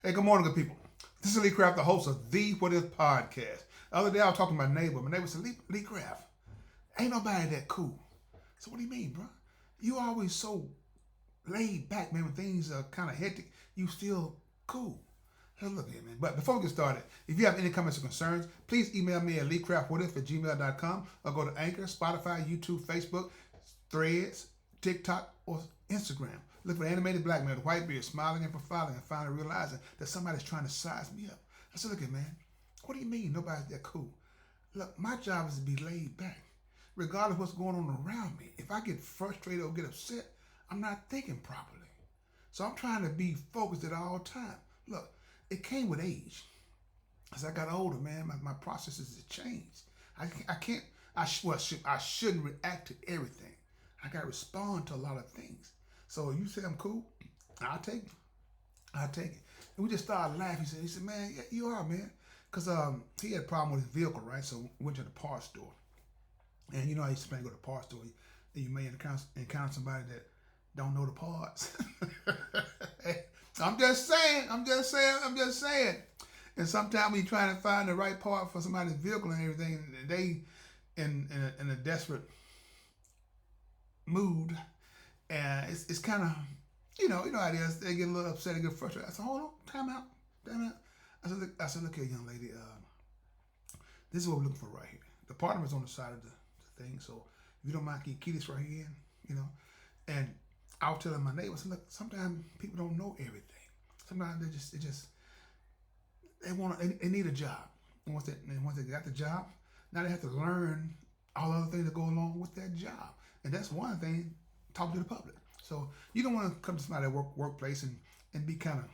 Hey, good morning, good people. This is Lee Craft, the host of The What If podcast. The other day I was talking to my neighbor. My neighbor said, Lee Craft, ain't nobody that cool. So what do you mean, bro? You always so laid back, man, when things are kind of hectic. You still cool. Hey, look here, man. But before we get started, if you have any comments or concerns, please email me at leecraftwhatif@gmail.com or go to Anchor, Spotify, YouTube, Facebook, Threads, TikTok, or Instagram. Look for the animated black man with white beard, smiling and profiling, and finally realizing that somebody's trying to size me up. I said, look at man, what do you mean nobody's that cool? Look, my job is to be laid back, regardless of what's going on around me. If I get frustrated or get upset, I'm not thinking properly. So I'm trying to be focused at all times. Look, it came with age. As I got older, man, my processes have changed. I can't, I shouldn't react to everything. I got to respond to a lot of things. So if you say I'm cool, I'll take it. I'll take it. And we just started laughing. He said, man, yeah, you are, man. Because he had a problem with his vehicle, right? So we went to the parts store. And you know, I used to go to the parts store. You may encounter somebody that don't know the parts. I'm just saying. And sometimes when you're trying to find the right part for somebody's vehicle and everything, they in a desperate mood, and it's kind of, you know how it is. They get a little upset, they get frustrated. I said, hold on, time out. I said, look here, young lady. This is what we're looking for right here. The partner is on the side of the thing, so if you don't mind, can you key this right here in, And I was telling my neighbor, I said, look, sometimes people don't know everything. Sometimes they need a job. And once they got the job, now they have to learn all the other things that go along with that job. And that's one thing, talk to the public. So you don't want to come to somebody at workplace and be kind of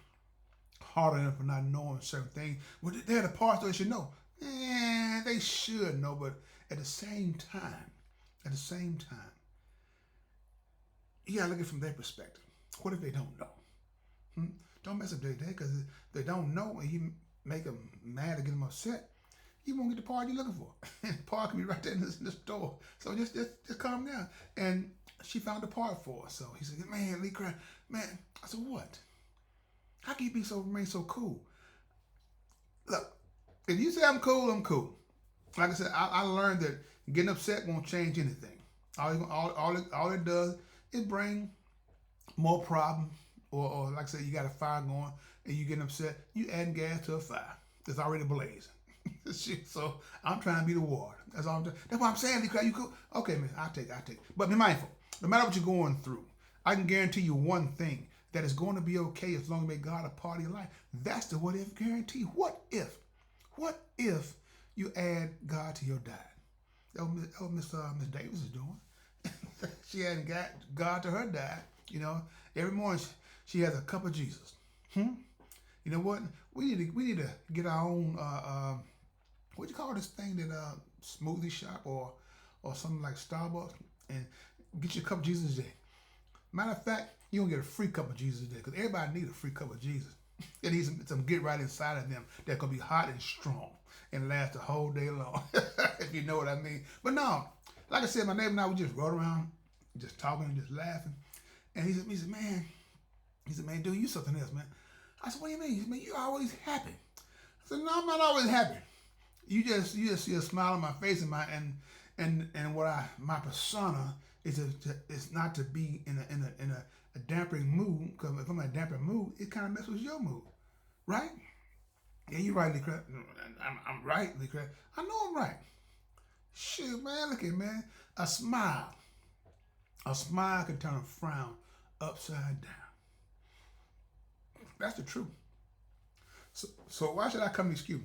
hard on them for not knowing certain things. Well, they're the parts they should know. They should know, but at the same time, you gotta look at it from their perspective. What if they don't know? Don't mess up their day, because if they don't know and you make them mad or get them upset, you won't get the part you're looking for. And the part can be right there in the store. So just calm down. And she found the part for us. So he said, man, Lee Craft, man. I said, what? How can you remain so cool? Look, if you say I'm cool, I'm cool. Like I said, I learned that getting upset won't change anything. All it does is bring more problems. Or like I said, you got a fire going and you getting upset, you adding gas to a fire that's already blazing. So I'm trying to be the water. That's all I'm doing. That's what I'm saying, Lee. You cool? Okay, man, I'll take it. But be mindful. No matter what you're going through, I can guarantee you one thing, that it's going to be okay as long as you make God a part of your life. That's the what if guarantee. What if you add God to your diet? That what Miss Davis is doing. She adding God to her diet. Every morning she has a cup of Jesus. You know what? We need to get our own what do you call this thing that smoothie shop or something like Starbucks, and get your cup of Jesus a day. Matter of fact, you gonna get a free cup of Jesus a day, because everybody needs a free cup of Jesus. It needs some get right inside of them that's gonna be hot and strong and last the whole day long. If you know what I mean. But no, like I said, my neighbor and I, we just rode around, just talking and just laughing. And he said, man, dude, you something else, man. I said, what do you mean? He said, man, you always happy. I said, no, I'm not always happy. You just see a smile on my face, and my persona is not to be in a dampering mood, because if I'm in a dampering mood, it kind of messes with your mood, right? Yeah, you're right, Lee Craft. I'm right, Lee Craft. I know I'm right. Shoot, man, look at man. A smile can turn a frown upside down. That's the truth. So why should I come to you?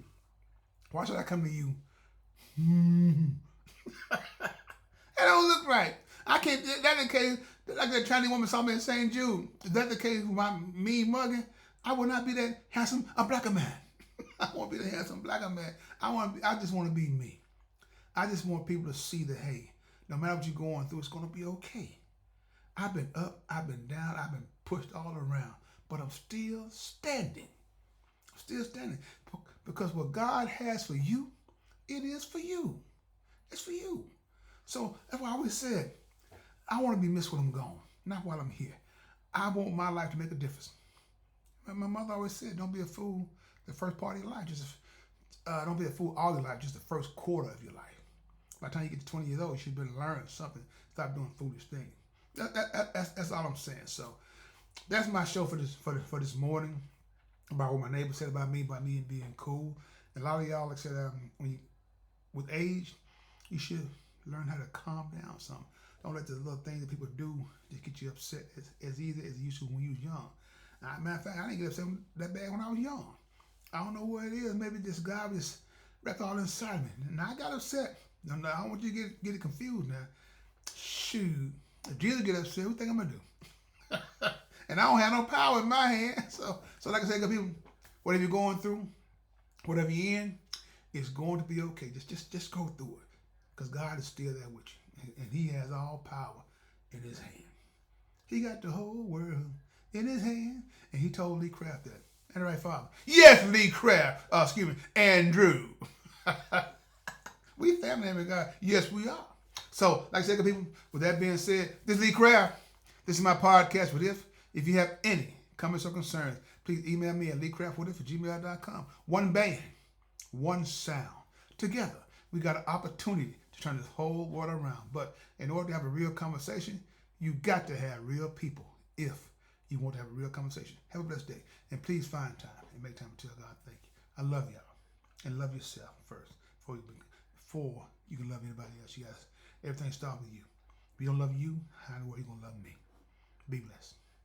Why should I come to you? That don't look right. I can't. That's the case. Like that Chinese woman saw me in St. Jude. Is that the case with my mean mugging? I will not be that handsome a blacker man. I won't be the handsome blacker man. I just want to be me. I just want people to see that, hey, no matter what you're going through, it's going to be okay. I've been up, I've been down, I've been pushed all around, but I'm still standing. Because what God has for you, it is for you. It's for you. So that's why I always said, I want to be missed when I'm gone, not while I'm here. I want my life to make a difference. My mother always said, don't be a fool the first part of your life. Just don't be a fool all your life, just the first quarter of your life. By the time you get to 20 years old, you should have been learning something. Stop doing foolish things. That's all I'm saying. So that's my show for this morning about what my neighbor said about me being cool. And a lot of y'all, like I said, when you, with age, you should learn how to calm down some. Don't let the little things that people do just get you upset as easy as you used to when you was young. Matter of fact, I didn't get upset that bad when I was young. I don't know what it is. Maybe this guy just wrapped all inside me. And I got upset. No, I don't want you to get it confused now. Shoot. If Jesus get upset, what you think I'm going to do? And I don't have no power in my hand. So like I said, people, whatever you're going through, whatever you're in, it's going to be okay. Just go through it. Because God is still there with you. And he has all power in his hand. He got the whole world in his hand. And he told Lee Craft that. And right, Father? Yes, Lee Craft. Excuse me, Andrew. We family with God. Yes, we are. So, like I said, people, with that being said, this is Lee Craft. This is my podcast. If you have any comments or concerns, please email me at leecraftwithit@gmail.com. One band, one sound. Together, we got an opportunity to turn this whole world around. But in order to have a real conversation, you got to have real people if you want to have a real conversation. Have a blessed day. And please find time and make time to tell God thank you. I love y'all. And love yourself first before you can love anybody else. You guys, everything starts with you. If you don't love you, how in the world are you going to love me? Be blessed.